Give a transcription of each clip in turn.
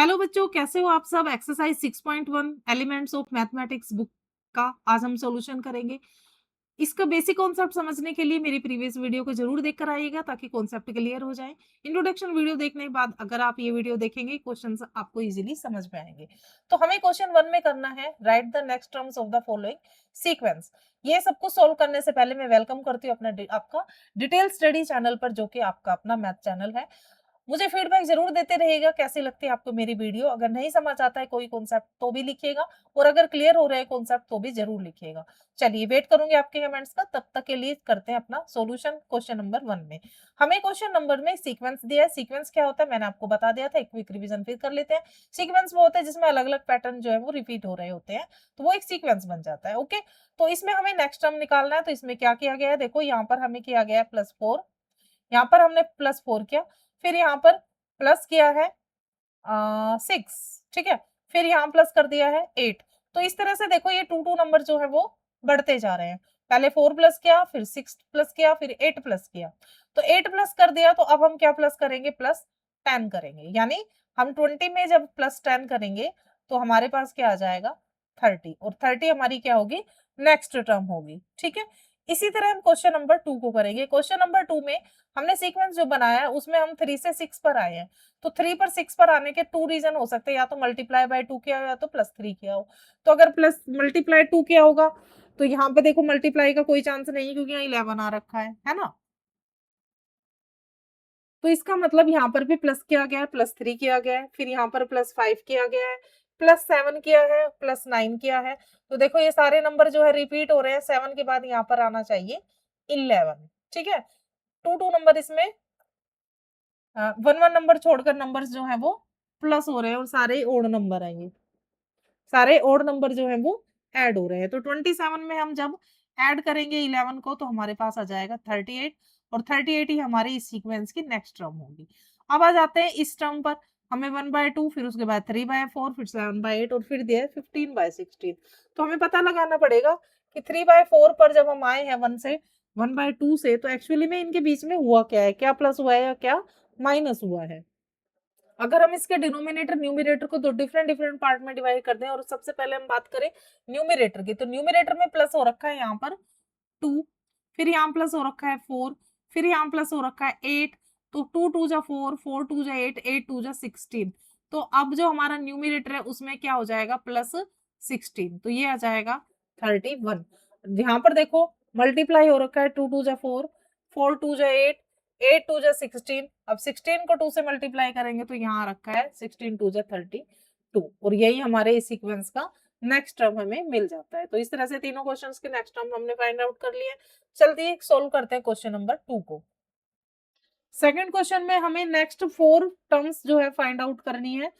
Hello बच्चों, कैसे हो आप सब। Exercise 6.1 elements of mathematics book का आज हम सॉल्यूशन करेंगे। इसका बेसिक कॉन्सेप्ट समझने के लिए मेरी प्रीवियस वीडियो को जरूर देखकर आइएगा ताकि कॉन्सेप्ट क्लियर हो जाए। इंट्रोडक्शन वीडियो देखने के बाद अगर आप ये वीडियो देखेंगे क्वेश्चंस आपको इजीली समझ में आएंगे। तो हमें क्वेश्चन 1 में करना है right the next terms of the following sequence. ये सबको सोल्व करने से पहले मैं वेलकम करती हूँ आपका डिटेल स्टडी चैनल पर, जो कि आपका अपना मैथ चैनल है। मुझे फीडबैक जरूर देते रहिएगा कैसी लगती है आपको मेरी वीडियो। अगर नहीं समझ आता है कोई कॉन्सेप्ट तो भी लिखिएगा, और अगर क्लियर हो रहे हैं कॉन्सेप्ट तो भी जरूर लिखिएगा। चलिए वेट करूंगी आपके कमेंट्स का, तब तक के लिए करते हैं अपना सॉल्यूशन। क्वेश्चन नंबर 1 में हमें क्वेश्चन नंबर में सीक्वेंस दिया है। सीक्वेंस क्या होता है मैंने आपको बता दिया था, एक क्विक रिवीजन फिर कर लेते हैं। सीक्वेंस वो होता है जिसमें अलग अलग पैटर्न जो है वो रिपीट हो रहे होते हैं, तो वो एक सीक्वेंस बन जाता है। ओके, तो इसमें हमें नेक्स्ट टर्म निकालना है। तो इसमें क्या किया गया है, देखो यहाँ पर हमें किया गया है +4, यहाँ पर हमने +4 किया, फिर यहाँ पर प्लस किया है 6, ठीक है, फिर यहाँ प्लस कर दिया है 8। तो इस तरह से देखो ये 2 नंबर जो है वो बढ़ते जा रहे हैं। पहले 4 प्लस किया, फिर 6 प्लस किया, फिर 8 प्लस किया। तो 8 प्लस कर दिया, तो अब हम क्या प्लस करेंगे, +10 करेंगे। यानी हम 20 में जब +10 करेंगे तो हमारे पास क्या आ जाएगा, 30, और 30 हमारी क्या होगी, नेक्स्ट टर्म होगी। ठीक है, इसी तरह हम क्वेश्चन नंबर 2 को करेंगे। क्वेश्चन नंबर 2 में हमने सीक्वेंस जो बनाया है उसमें हम 3 से 6 पर आए हैं। तो 3 पर 6 पर आने के 2 रीजन हो सकते हैं, या तो मल्टीप्लाई बाय 2 किया हो या तो +3 किया हो। तो अगर प्लस मल्टीप्लाई 2 किया होगा तो यहाँ पे देखो मल्टीप्लाई का कोई चांस नहीं है क्योंकि यहाँ 11 आ रखा है ना। तो इसका मतलब यहाँ पर भी प्लस किया गया है, +3 किया गया है, फिर यहाँ पर +5 किया गया है, +7 किया है, +9 किया है। तो देखो ये सारे नंबर जो है रिपीट हो रहे हैं। 7 के बाद यहाँ पर आना चाहिए 11। ठीक है, 2 नंबर इसमें 1 नंबर छोड़कर नंबर्स जो है वो प्लस हो रहे हैं, और सारे ओड नंबर हैं। ये सारे ओड नंबर जो है वो ऐड हो रहे हैं। तो 27 में हम जब ऐड करेंगे 11 को तो हमारे पास आ जाएगा 38, और 38 ही हमारी इस सीक्वेंस की नेक्स्ट टर्म होगी। अब आ जाते हैं इस टर्म पर। हमें 1/2, फिर उसके बाद 3/4, फिर 7/8, और फिर दिया है 15/16। तो हमें पता लगाना पड़ेगा कि 3/4 पर जब हम आए हैं 1/2 से, तो एक्चुअली में इनके बीच में हुआ क्या है, क्या प्लस हुआ है या क्या माइनस हुआ है। अगर हम इसके डिनोमिनेटर न्यूमरेटर को दो डिफरेंट डिफरेंट पार्ट में डिवाइड कर दें, और सबसे पहले हम बात करें न्यूमरेटर की, तो न्यूमरेटर में प्लस हो रखा है यहाँ पर 2, फिर यहाँ प्लस हो रखा है 4, फिर यहाँ प्लस हो रखा है 8। तो 2 2 जा 4, 4 2 जा 8, 8 2 जा 16। तो अब जो हमारा न्यूमरेटर है उसमें क्या हो जाएगा, +16, तो ये आ जाएगा 31। यहाँ पर देखो मल्टीप्लाई हो रखा है, 2 2 जा 4, 4 2 जा 8, 8 2 जा 16। अब 16 को 2 से मल्टीप्लाई करेंगे तो यहाँ रखा है 16 2 जा 32, और यही हमारे इस सीक्वेंस का नेक्स्ट टर्म हमें मिल जाता है। तो इस तरह से तीनों क्वेश्चंस के नेक्स्ट टर्म हमने फाइंड आउट कर लिए। चलते सोल्व करते हैं क्वेश्चन नंबर 2 को। सेकंड क्वेश्चन में हमें नेक्स्ट 4 टर्म्स जो है फाइंड आउट करनी है,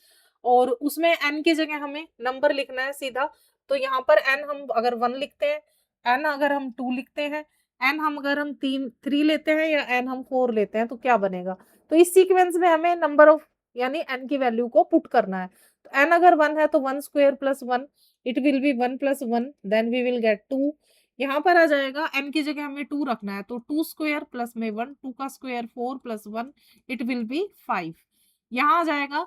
और उसमें n की जगह हमें नंबर लिखना है सीधा। तो यहाँ पर n हम अगर 1 लिखते हैं, n अगर हम 2 लिखते हैं, n हम अगर हम 3 लेते हैं, या n हम 4 लेते हैं, तो क्या बनेगा। तो इस सीक्वेंस में हमें नंबर ऑफ यानी n की वैल्यू को पुट करना है। तो n अगर 1 है तो 1 square plus 1, it will be 1 + 1, then we will get 2। यहाँ पर आ जाएगा n की जगह हमें 2 रखना है, तो 2 स्क्वायर प्लस में 1, 2 का स्क्वायर 4 + 1, इट विल बी 5। यहाँ आ जाएगा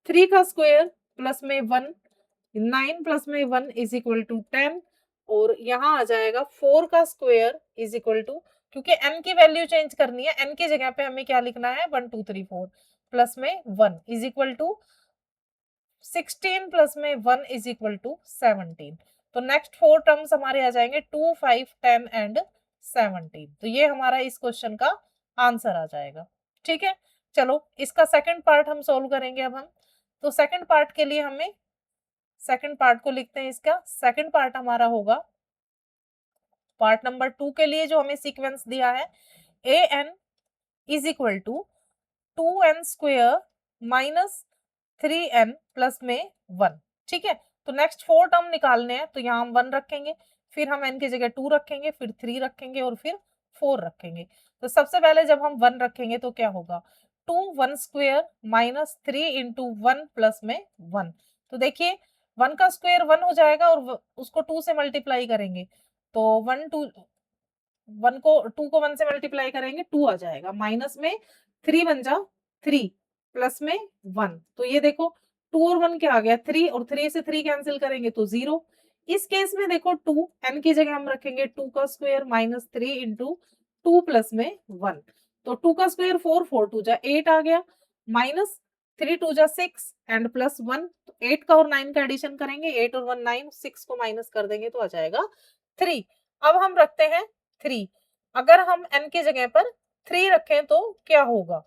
3 का स्क्वायर प्लस में 1, 9 प्लस में 1 इज इक्वल टू 10, और यहाँ आ जाएगा 4 का स्क्वायर इज इक्वल टू, क्योंकि n की वैल्यू चेंज करनी है, n की जगह पे हमें क्या लिखना है, 1 2 3 4 प्लस में 1 इज इक्वल टू 16 प्लस में 1 इज इक्वल टू 17। तो नेक्स्ट 4 टर्म्स हमारे आ जाएंगे 2 5 10 एंड 17। तो ये हमारा इस क्वेश्चन का आंसर आ जाएगा। ठीक है, चलो इसका सेकंड पार्ट हम सोल्व करेंगे अब हम। तो सेकंड पार्ट के लिए हमें सेकंड पार्ट को लिखते हैं। इसका सेकंड पार्ट हमारा होगा पार्ट नंबर 2 के लिए जो हमें सीक्वेंस दिया है, an is equal to 2n square minus 3n plus में 1। ठीक है, तो नेक्स्ट 4 टर्म निकालने हैं, तो यहाँ हम 1 रखेंगे, फिर हम n की जगह 2 रखेंगे, फिर 3 रखेंगे, और फिर 4 रखेंगे। तो सबसे पहले जब हम 1 रखेंगे तो क्या होगा, 2 1 स्क्वायर माइनस 3 इंटू 1 प्लस में 1। तो देखिए 1 का स्क्वायर 1 हो जाएगा, और उसको 2 से मल्टीप्लाई करेंगे तो 1 को 2 को 1 से मल्टीप्लाई करेंगे 2 आ जाएगा, माइनस में 3 बन जा 3 प्लस में 1। तो ये देखो 2 और 1 क्या आ गया 3 और 3 से 3 कैंसिल करेंगे तो 0। इस केस में देखो 2 n की जगह हम रखेंगे 2 का स्क्वायर माइनस 3 इंटू 2 प्लस में 1। तो 2 का स्क्वायर 4, 4 2 जा 8 आ गया, माइनस 3 2 जा 6 एंड प्लस 1। तो 8 का और 9 का एडिशन करेंगे, 8 और 1 9, 6 को माइनस कर देंगे तो आ जाएगा 3। अब हम रखते हैं 3। अगर हम n की जगह पर 3 रखें तो क्या होगा,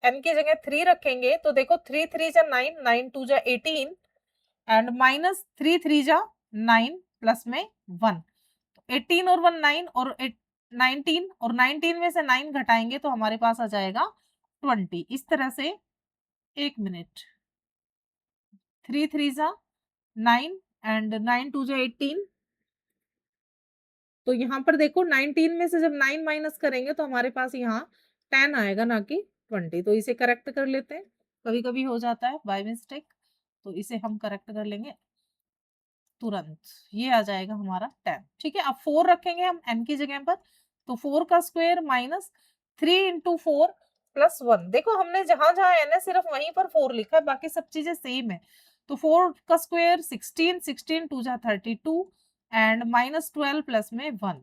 n की जगह 3 रखेंगे तो देखो 3 3 जा 9, 9 2 जा 18 एंड माइनस 3 3 जा 9 प्लस में 1। 18 और 1 9 और 19 और 19 में से 9 घटाएंगे तो हमारे पास आ जाएगा 20। इस तरह से 1 मिनट, 3 3 जा 9 एंड 9 2 जा 18। तो यहाँ पर देखो 19 में से जब 9 माइनस करेंगे तो हमारे पास यहाँ 10 आएगा ना कि 20। तो इसे करेक्ट कर लेते हैं, कभी कभी हो जाता है बाय मिस्टेक, तो इसे हम करेक्ट कर लेंगे तुरंत। ये आ जाएगा हमारा 10। ठीक है, अब 4 रखेंगे हम n की जगह पर, तो 4 का स्क्वायर माइनस 3 इंटू 4 प्लस 1। देखो हमने जहां जहां n है सिर्फ वहीं पर 4 लिखा है, बाकी सब चीजें सेम है। तो 4 का स्क्वायर 16, 16 2 जा 32 एंड माइनस 12 प्लस में 1।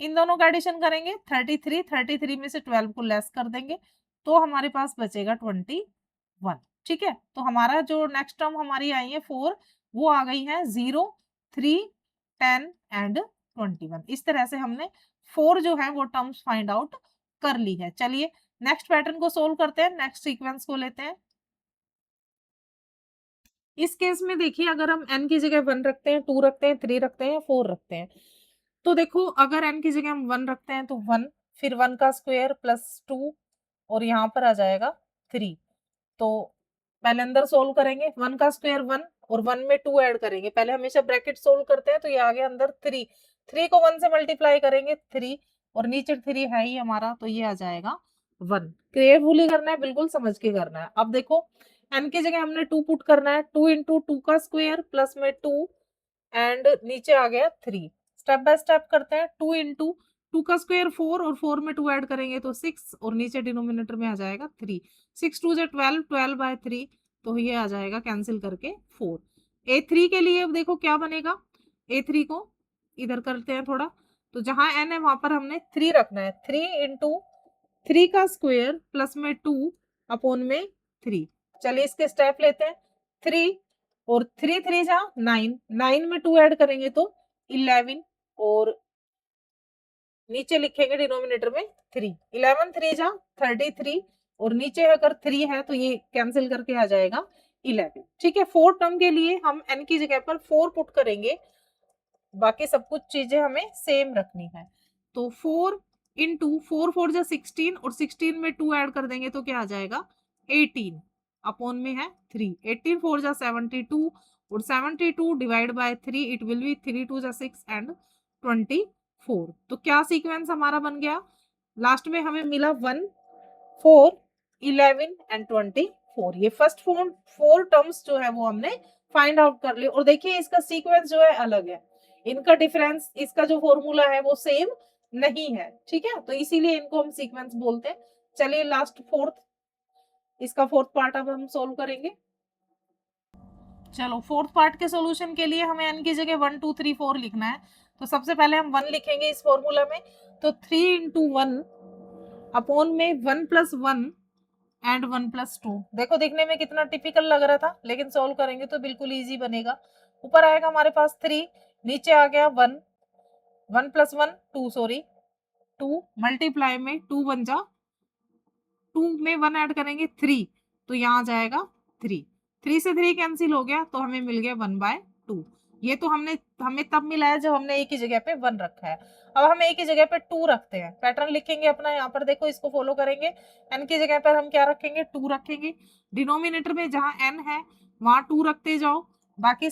इन दोनों का एडिशन करेंगे 33, 33 में से 12 को लेस कर देंगे तो हमारे पास बचेगा 21। ठीक है, तो हमारा जो नेक्स्ट टर्म हमारी आई है 4, वो आ गई है 0, 3, 10 एंड 21। इस तरह से हमने 4 जो है वो टर्म्स फाइंड आउट कर ली है। चलिए नेक्स्ट पैटर्न को सोल्व करते हैं, नेक्स्ट सीक्वेंस को लेते हैं। इस केस में देखिए अगर हम n की जगह 1 रखते हैं, 2 रखते हैं, 3 रखते हैं या 4 रखते हैं, तो देखो अगर n की जगह हम 1 रखते हैं तो 1, फिर 1 का स्क्वायर प्लस 2 और यहाँ पर आ जाएगा 3। तो पहले अंदर सोल्व करेंगे, 1 का स्क्वायर 1 और 1 में 2 ऐड करेंगे। पहले हमेशा ब्रैकेट सोल्व करते हैं, तो ये आ गया अंदर 3। 3 को 1 से मल्टीप्लाई करेंगे 3 और नीचे 3 है ही हमारा, तो ये आ जाएगा 1। केयरफुली करना है, बिल्कुल समझ के करना है। अब देखो n की जगह हमने 2 पुट करना है, 2 इंटू 2 का स्क्वायर प्लस में 2 एंड नीचे आ गया 3। स्टेप बाय स्टेप करते हैं, 2 इंटू 2 का स्क्वायर 4 और 4 में 2 ऐड करेंगे तो 6 और नीचे डिनोमिनेटर में आ जाएगा 3। 6 2 जा 12, 12 बाय 3, तो ये आ जाएगा कैंसिल करके 4। A3 के लिए अब देखो क्या बनेगा, A3 को इधर करते हैं थोड़ा, तो जहां n है वहां पर हमने 3 रखना है। 3 इंटू 3 का स्क्वायर प्लस में 2 अपॉन में 3। चलिए इसके स्टेप लेते हैं, 3 और 3 3 जा 9, 9 में 2 ऐड करेंगे तो 11 और नीचे लिखेंगे डिनोमिनेटर में 3। 11 3 जा 33 और नीचे अगर 3 है तो ये कैंसिल करके आ जाएगा 11। ठीक है, 4 टर्म के लिए हम n की जगह पर 4 पुट करेंगे, बाकी सब कुछ चीजें हमें सेम रखनी है। तो 4 इंटू 4 4 जा 16 और 16 में 2 ऐड कर देंगे तो क्या आ जाएगा 18 अपॉन में है 3। 18 4 जा 72 और 72 divide by 3, it will B 3 2 जा 6 एंड 24। तो क्या सीक्वेंस हमारा बन गया, लास्ट में हमें मिला 1 4 11 एंड 24। ये फर्स्ट 4 टर्म्स जो है वो हमने फाइंड आउट कर ली। और देखिए इसका सीक्वेंस जो है अलग है, इनका डिफरेंस, इसका जो फॉर्मूला है वो सेम नहीं है। ठीक है, तो इसीलिए इनको हम सीक्वेंस बोलते हैं। चलिए लास्ट फोर्थ, इसका फोर्थ पार्ट अब हम सोल्व करेंगे। चलो फोर्थ पार्ट के सॉल्यूशन के लिए हमें n की जगह 1 2 3 4 लिखना है। तो सबसे पहले हम 1 लिखेंगे इस फॉर्मूला में, तो 3 इंटू 1 अपॉन में 1 प्लस 1 एंड 1 प्लस 2। देखो दिखने में कितना टिपिकल लग रहा था, लेकिन सोल्व करेंगे तो बिल्कुल इजी बनेगा। ऊपर आएगा हमारे पास 3, नीचे आ गया 1, 1 प्लस 1 2 सॉरी 2 मल्टीप्लाई में 2 1 जा 2 में 1 ऐड करेंगे 3, तो यहाँ आ जाएगा 3। 3 से 3 कैंसिल हो गया तो हमें मिल गया 1/2। ये तो हमें तब मिला है जब हमने एक ही जगह पे 1 रखा है। अब हम एक ही जगह पे 2 रखते हैं, पैटर्न लिखेंगे अपना, यहाँ पर देखो इसको फॉलो करेंगे। n की जगह पर हम क्या रखेंगे 2 रखेंगे, डिनोमिनेटर में जहां n है वहां 2 रखते जाओ, बाकी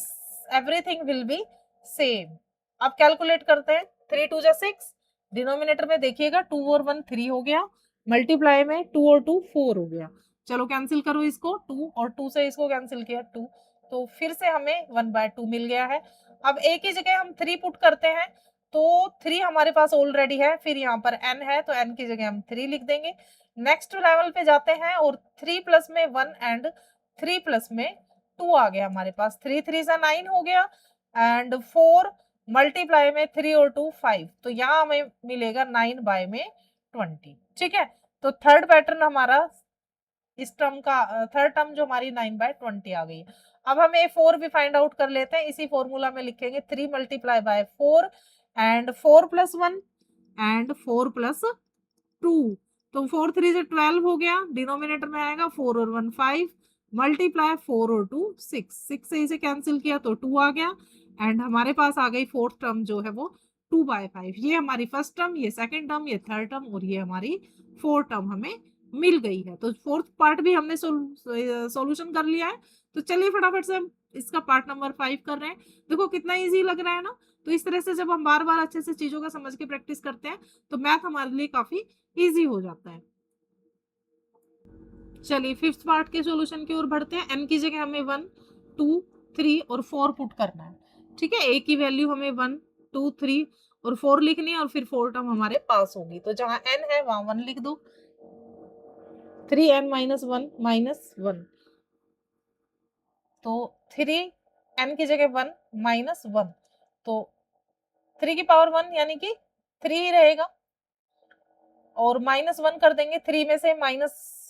एवरीथिंग विल बी सेम। अब कैलकुलेट करते हैं, 3 2 जा 6, डिनोमिनेटर में देखिएगा 2 और 1 3 हो गया, मल्टीप्लाई में 2 और 2 4 हो गया। चलो कैंसिल करो इसको, 2 और 2 से इसको कैंसिल किया 2, तो फिर से हमें 1/2 मिल गया है। अब एक ही जगह हम 3 पुट करते हैं, तो 3 हमारे पास ऑलरेडी है, फिर यहाँ पर n है तो n की जगह हम 3 लिख देंगे। नेक्स्ट लेवल पे जाते हैं और 3 प्लस में 1 एंड 3 प्लस में 2 आ गया हमारे पास, 3 3 सा 9 हो गया, एंड 4 मल्टीप्लाई में 3 और 2 5, तो यहाँ हमें मिलेगा 9 बाय में 20। ठीक है, तो थर्ड पैटर्न हमारा इस टर्म का, थर्ड टर्म जो हमारी 9 बाय 20 आ गई। अब हम A4 भी फाइंड आउट कर लेते हैं, इसी फॉर्मूला में लिखेंगे 3 multiply by 4 and 4 plus 1 and 4 plus 2, तो 4 3 से 12 हो गया, डिनोमिनेटर में आएगा 4 और 1 5, मल्टीप्लाई 4 और 2 6, 6 से इसे कैंसिल किया तो 2 आ गया, एंड हमारे पास आ गई फोर्थ टर्म जो है वो 2 बाय 5। ये हमारी फर्स्ट टर्म, ये सेकंड टर्म, ये थर्ड टर्म और ये हमारी फोर्थ टर्म हमें मिल गई है। तो फोर्थ पार्ट भी हमने सॉल्यूशन कर लिया है। तो चलिए फटाफट से हम इसका पार्ट नंबर 5 कर रहे हैं। देखो कितना इजी लग रहा है ना। तो इस तरह से जब हम बार बार अच्छे से चीजों का समझ के प्रैक्टिस करते हैं तो मैथ हमारे लिए काफी इजी हो जाता है। चलिए फिफ्थ पार्ट के सॉल्यूशन की ओर बढ़ते हैं। n की जगह हमें 1 2 3 और 4 पुट करना है। ठीक है, a की वैल्यू हमें 1 2 3 और 4 लिखनी है और फिर 4 टर्म हमारे पास होगी। तो जहां n है वहां 1 लिख दो, 3n माइनस 1 माइनस 1, तो 3n की जगह 1 माइनस 1, तो 3 की पावर 1 यानी कि 3 ही रहेगा, और माइनस 1 कर देंगे 3 में से माइनस,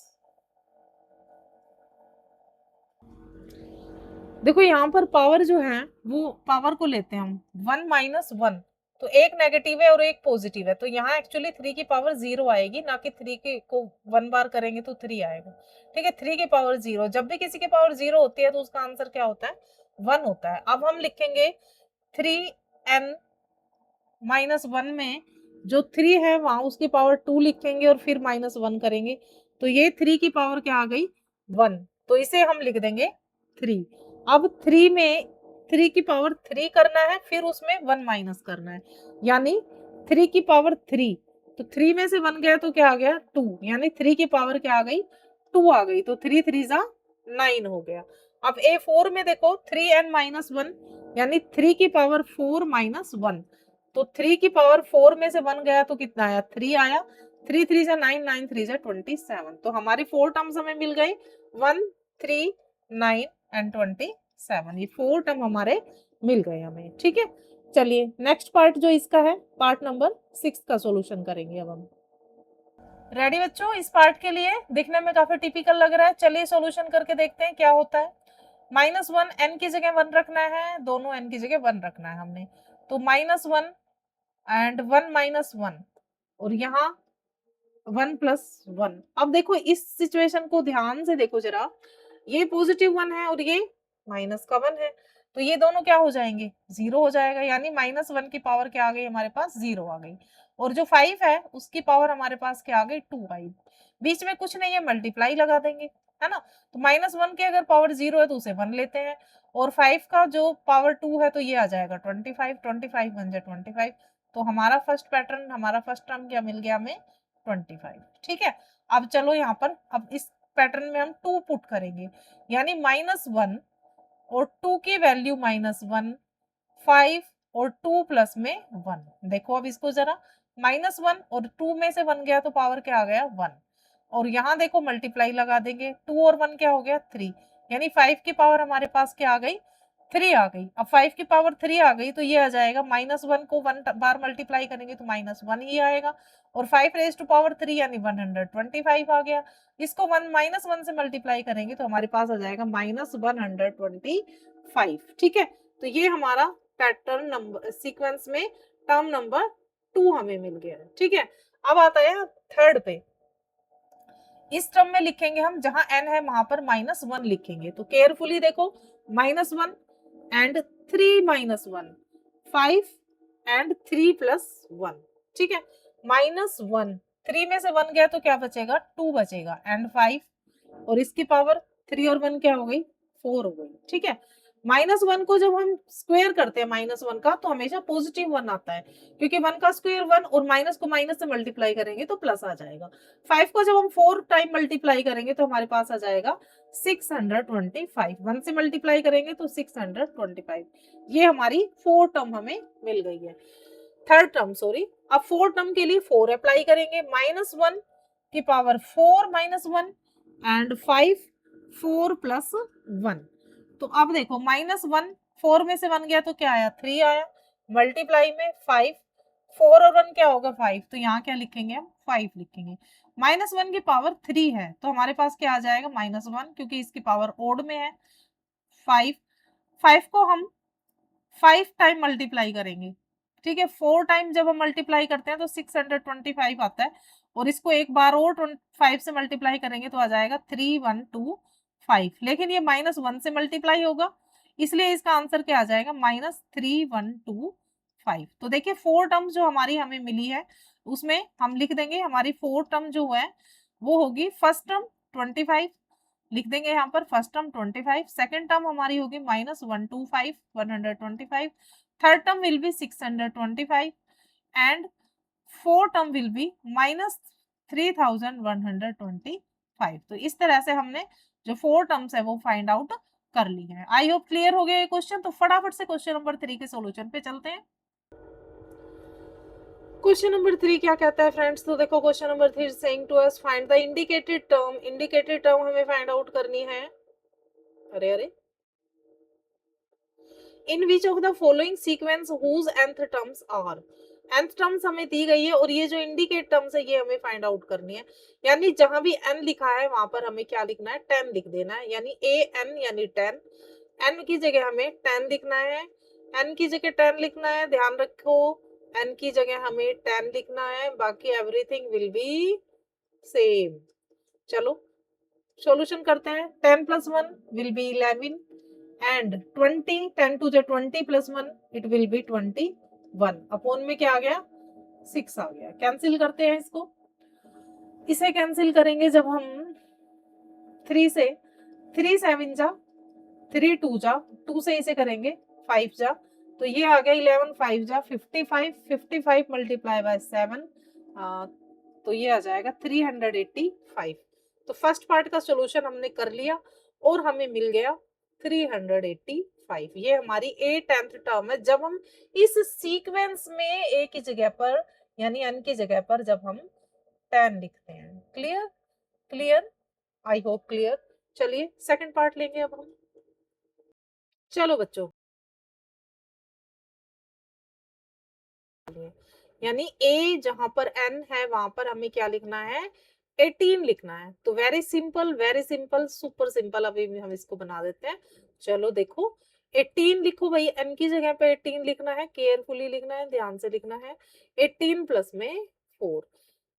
देखो यहाँ पर पावर जो है वो पावर को लेते हैं हम 1 माइनस 1, तो एक नेगेटिव है और एक पॉजिटिव है, तो यहाँ एक्चुअली 3 की पावर 0 आएगी, ना कि 3 के को 1 बार करेंगे तो 3 आएगा। ठीक है, 3 की पावर 0, जब भी किसी की पावर 0 होती है तो उसका आंसर क्या होता है, 1 होता है। अब हम लिखेंगे 3n माइनस 1 में जो 3 है वहां उसकी पावर 2 लिखेंगे और फिर माइनस 1 करेंगे, तो ये 3 की पावर क्या आ गई, 1, तो इसे हम लिख देंगे 3। अब 3 में 3 की पावर 3 करना है, फिर उसमें 1 माइनस करना है, यानी 3 की पावर 3, तो 3 में से 1 गया तो क्या आ गया 2, यानी 3 की पावर क्या आ गई 2 आ गई, तो 3 3 जा 9 हो गया। अब A4 में देखो 3n माइनस 1 यानी 3 की पावर 4 माइनस 1, तो 3 की पावर 4 में से 1 गया तो कितना आया 3 आया, 3 3 से 9 9 3 से 27, तो हमारी 4 टर्म्स हमें मिल गई 1 3 9 एंड 27, ये 4 टर्म हमारे मिल गए हमें। ठीक है, चलिए नेक्स्ट पार्ट जो इसका है पार्ट नंबर 6 का सॉल्यूशन करेंगे अब हम। रेडी बच्चों, इस पार्ट के लिए दिखने में काफी टिपिकल लग रहा है, चलिए सॉल्यूशन करके देखते हैं क्या होता है। -1 n की जगह 1 रखना है, दोनों n की जगह 1 रखना है हमने, तो -1 एंड 1 माइनस 1 और यहाँ 1 प्लस 1। अब देखो इस सिचुएशन को ध्यान से देखो जरा, ये पॉजिटिव 1 है और ये माइनस का 1 है, तो ये दोनों क्या हो जाएंगे 0 हो जाएगा, यानी -1 की पावर क्या आ गई हमारे पास 0 आ गई, और जो 5 है उसकी पावर हमारे पास क्या आ गई 2 आई। बीच में कुछ नहीं है, मल्टीप्लाई लगा देंगे, है ना। तो -1 की अगर पावर 0 है तो उसे 1 लेते हैं, और 5 का जो पावर 2 है तो ये आ जाएगा 25, 25 बन जाए 25, तो हमारा फर्स्ट पैटर्न, हमारा फर्स्ट टर्म क्या मिल गया हमें 25। ठीक है, अब चलो यहाँ पर अब इस पैटर्न में हम 2 पुट करेंगे, यानी -1 और 2 की वैल्यू -1, 5 और 2 प्लस में 1। देखो अब इसको जरा, -1 और 2 में से 1 गया तो पावर क्या आ गया 1, और यहाँ देखो मल्टीप्लाई लगा देंगे, 2 और 1 क्या हो गया 3, यानी 5 की पावर हमारे पास क्या आ गई 3 आ गई। अब 5 की पावर 3 आ गई तो ये आ जाएगा, -1 को 1 बार मल्टीप्लाई करेंगे तो -1 ही आएगा, और 5 रेज टू पावर 3 यानी 125 आ गया। इसको 1 -1 से मल्टीप्लाई करेंगे तो हमारे पास आ जाएगा -125। ठीक है, तो ये हमारा पैटर्न नंबर सीक्वेंस में टर्म नंबर 2 हमें मिल गया है। ठीक है, अब आता है थर्ड पे, इस टर्म में लिखेंगे हम जहां n है वहां पर -1 लिखेंगे, तो केयरफुली देखो, -1 एंड 3 -1, 5 एंड 3 प्लस 1। ठीक है, -1, 3 में से 1 गया तो क्या बचेगा 2 बचेगा, एंड 5, और इसकी पावर 3 और 1 क्या हो गई 4 हो गई। ठीक है, -1 को जब हम स्क्वायर करते हैं -1 का तो हमेशा पॉजिटिव 1 आता है, क्योंकि 1 का स्क्वायर 1 और माइनस को माइनस से मल्टीप्लाई करेंगे तो प्लस आ जाएगा। 5 को जब हम 4 टाइम मल्टीप्लाई करेंगे तो हमारे पास आ जाएगा 625, 1 से मल्टीप्लाई करेंगे तो 625। ये हमारी 4 टर्म हमें मिल गई है, थर्ड टर्म सॉरी। अब 4 टर्म के लिए 4 अप्लाई करेंगे, -1 की पावर 4 -1 एंड 5 4 प्लस 1। तो अब देखो -1, 4 में से 1 गया तो क्या आया, 3 आया, मल्टीप्लाई में 5, 4 और 1 क्या होगा 5, तो यहाँ क्या लिखेंगे हम, 5 लिखेंगे। -1 की पावर 3 है तो हमारे पास क्या आ जाएगा, -1, क्योंकि इसकी पावर ओड में है 5। 5 को हम 5 टाइम मल्टीप्लाई करेंगे, ठीक है। 4 टाइम जब हम मल्टीप्लाई करते हैं तो 625 आता है, और इसको एक बार और 5 से मल्टीप्लाई करेंगे तो आ जाएगा 3125, लेकिन ये -1 से मल्टीप्लाई होगा, इसलिए इसका आंसर क्या आ जाएगा, -3125। तो देखिए 4 टर्म जो हमारी हमें मिली है उसमें हम लिख देंगे, हमारी 4 टर्म जो है वो होगी, फर्स्ट टर्म 25 लिख देंगे यहाँ पर, फर्स्ट टर्म 25, सेकंड टर्म हमारी होगी -125, 125, third term will be 625 and fourth term will be -3125। तो इस तरह से हमने जो 4 टर्म्स है वो फाइंड आउट कर ली है। आई होप क्लियर हो गया ये क्वेश्चन। तो फटाफट से क्वेश्चन नंबर 3 के सॉल्यूशन पे चलते हैं। क्वेश्चन नंबर 3 क्या कहता है फ्रेंड्स, तो देखो question number 3 saying to us find the indicated term. Indicated term हमें फाइंड आउट करनी है। अरे अरे, in which of the following sequence whose nth terms are. nth terms हमें दी गई है और ये जो इंडिकेट टर्म्स है ये हमें फाइंड आउट करनी है। यानी जहां भी n लिखा है वहां पर हमें क्या लिखना है, 10 लिख देना है, यानी a n यानी 10। n की जगह हमें 10 लिखना है, n की जगह 10 लिखना है, ध्यान रखो n की जगह हमें 10 लिखना है, बाकी एवरीथिंग विल बी सेम। चलो सॉल्यूशन करते हैं। 10 plus 1 will be 11 and 20, 10 to 20 plus 1 it will be 21। Upon में क्या आ गया, 6 आ गया। कैंसिल करते हैं इसको, इसे कैंसिल करेंगे जब हम 3 से, 3 7 जा, 3 2 जा, 2 से इसे करेंगे 5 जा, तो ये आ गया 11 5 जा 55, 55 मल्टीप्लाई बाय 7, तो ये आ जाएगा 385। तो फर्स्ट पार्ट का सॉल्यूशन हमने कर लिया और हमें मिल गया 385। ये हमारी ए 10th टर्म है जब हम इस सीक्वेंस में ए की जगह पर यानी एन की जगह पर जब हम 10 लिखते हैं। Clear, clear, I hope clear. चलिए सेकंड पार्ट लेंगे अब हम। चलो बच्चों, यानी ए जहां पर एन है वहां पर हमें क्या लिखना है, 18 लिखना है। तो very simple, very simple, super simple. अभी भी हम इसको बना देते हैं। चलो देखो 18 लिखो भाई, एन की जगह पे 18 लिखना है, केयरफुली लिखना है, ध्यान से लिखना है। 18 प्लस में 4,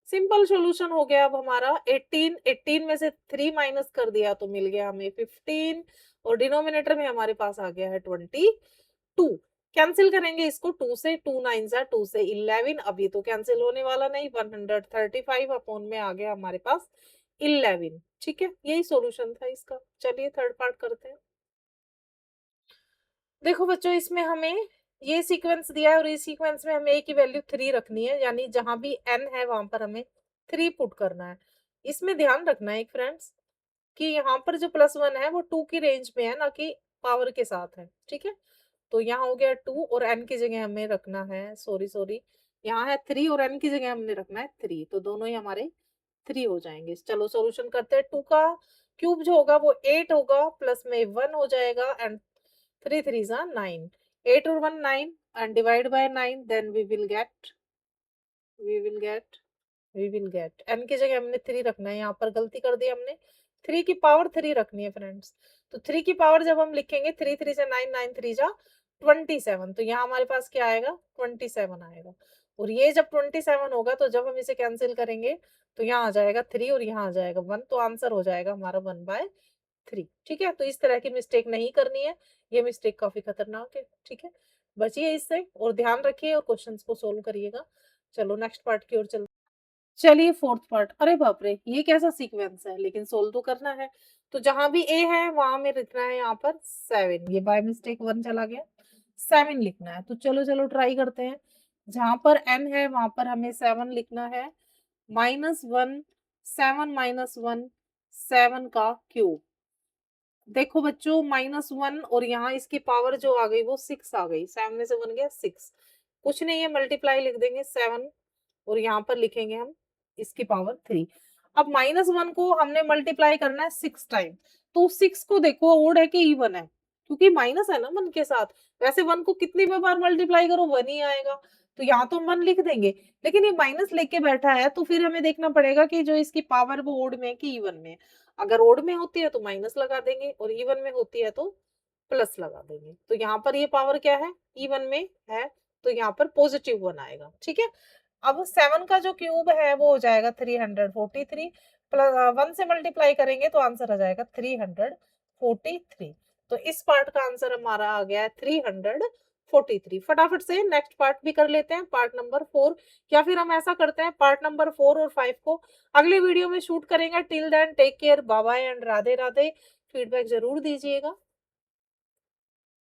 सिंपल सॉल्यूशन हो गया। अब हमारा 18, 18 में से 3 माइनस कर दिया तो मिल गया हमें 15 और डिनोमिनेटर में हमारे पास आ गया है 22। कैंसिल करेंगे इसको, 2 से, 2 9 जा 2 से 11, अब ये तो कैंसिल होने वाला नहीं, 135 अपॉन में आ गया हमारे पास 11। ठीक है, यही सॉल्यूशन था इसका। चलिए थर्ड पार्ट करते हैं। देखो बच्चों, इसमें हमें ये सीक्वेंस दिया है और इस सीक्वेंस में हमें a की वैल्यू 3 रखनी है, यानी जहां भी n है वहां पर हमें 3 पुट करना है। इसमें ध्यान रखना है एक फ्रेंड्स कि यहाँ पर जो +1 है वो 2 की रेंज में है, ना कि पावर के साथ है। ठीक है, तो यहाँ हो गया 2 और n की जगह हमें रखना है, सॉरी सॉरी, यहाँ है 3 और n की जगह हमने रखना है 3, तो दोनों ही हमारे 3 हो जाएंगे। चलो सॉल्यूशन करते हैं। 2 का क्यूब जो होगा वो 8 होगा, प्लस में 1 हो जाएगा एंड 3 3 जा 9, 8 और 1 9 and divide by 9, then we will get we will get, n की जगह हमने 3 रखना है, यहाँ पर गलती कर दी हमने, 3 की पावर 3 रखनी है फ्रेंड्स। तो 3 की पावर जब हम लिखेंगे 3 3 से 9, 9 3 जा 27, तो यहाँ हमारे पास क्या आएगा, 27 आएगा। और ये जब 27 होगा तो जब हम इसे कैंसिल करेंगे तो यहाँ आ जाएगा 3 और यहाँ आ जाएगा 1, तो आंसर हो जाएगा हमारा 1/3। ठीक है, तो इस तरह की मिस्टेक नहीं करनी है, ये मिस्टेक काफी खतरनाक है। ठीक है, बचिए इससे और ध्यान रखिए और क्वेश्चंस को सोल्व करिएगा। चलो नेक्स्ट पार्ट की ओर चलते। चलिए फोर्थ पार्ट। अरे बाप रे, ये कैसा सीक्वेंस है, लेकिन सोल्व तो करना है। तो जहां भी ए है वहां में लिखना है यहाँ पर 7, ये बाय मिस्टेक 1 चला गया, 7 लिखना है। तो चलो चलो ट्राई करते हैं। जहां पर n है वहां पर हमें 7 लिखना है, -1, 7 -1, 7 का क्यूब। देखो बच्चों -1 और यहाँ इसकी पावर जो आ गई वो 6 आ गई, 7 में से बन गया 6। कुछ नहीं है, मल्टीप्लाई लिख देंगे 7 और यहाँ पर लिखेंगे हम इसकी पावर 3। अब -1 को हमने मल्टीप्लाई करना है 6 टाइम, तो 6 को देखो ओड है कि इवन है, क्योंकि माइनस है ना 1 के साथ। वैसे 1 को कितनी भी बार मल्टीप्लाई करो 1 ही आएगा, तो यहाँ तो हम 1 लिख देंगे। लेकिन ये माइनस लेके बैठा है, तो फिर हमें देखना पड़ेगा कि जो इसकी पावर वो ओड में है कि इवन में है। अगर ओड में होती है तो माइनस लगा देंगे और इवन में होती है तो प्लस लगा देंगे। तो यहाँ पर ये पावर क्या है? इवन में है, तो यहाँ पर पॉजिटिव 1 आएगा, ठीक है? अब 7 का जो क्यूब है वो हो जाएगा 343 प्लस 1 से मल्टीप्लाई करेंगे तो आंसर आ जाएगा 343। तो इस पार्ट का आंसर हमारा आ गया है 343। फटाफट से नेक्स्ट पार्ट भी कर लेते हैं, पार्ट नंबर 4, या फिर हम ऐसा करते हैं पार्ट नंबर 4 और 5 को अगली वीडियो में शूट करेंगे। Till then take care, bye bye and Radhe Radhe. Feedback जरूर दीजिएगा।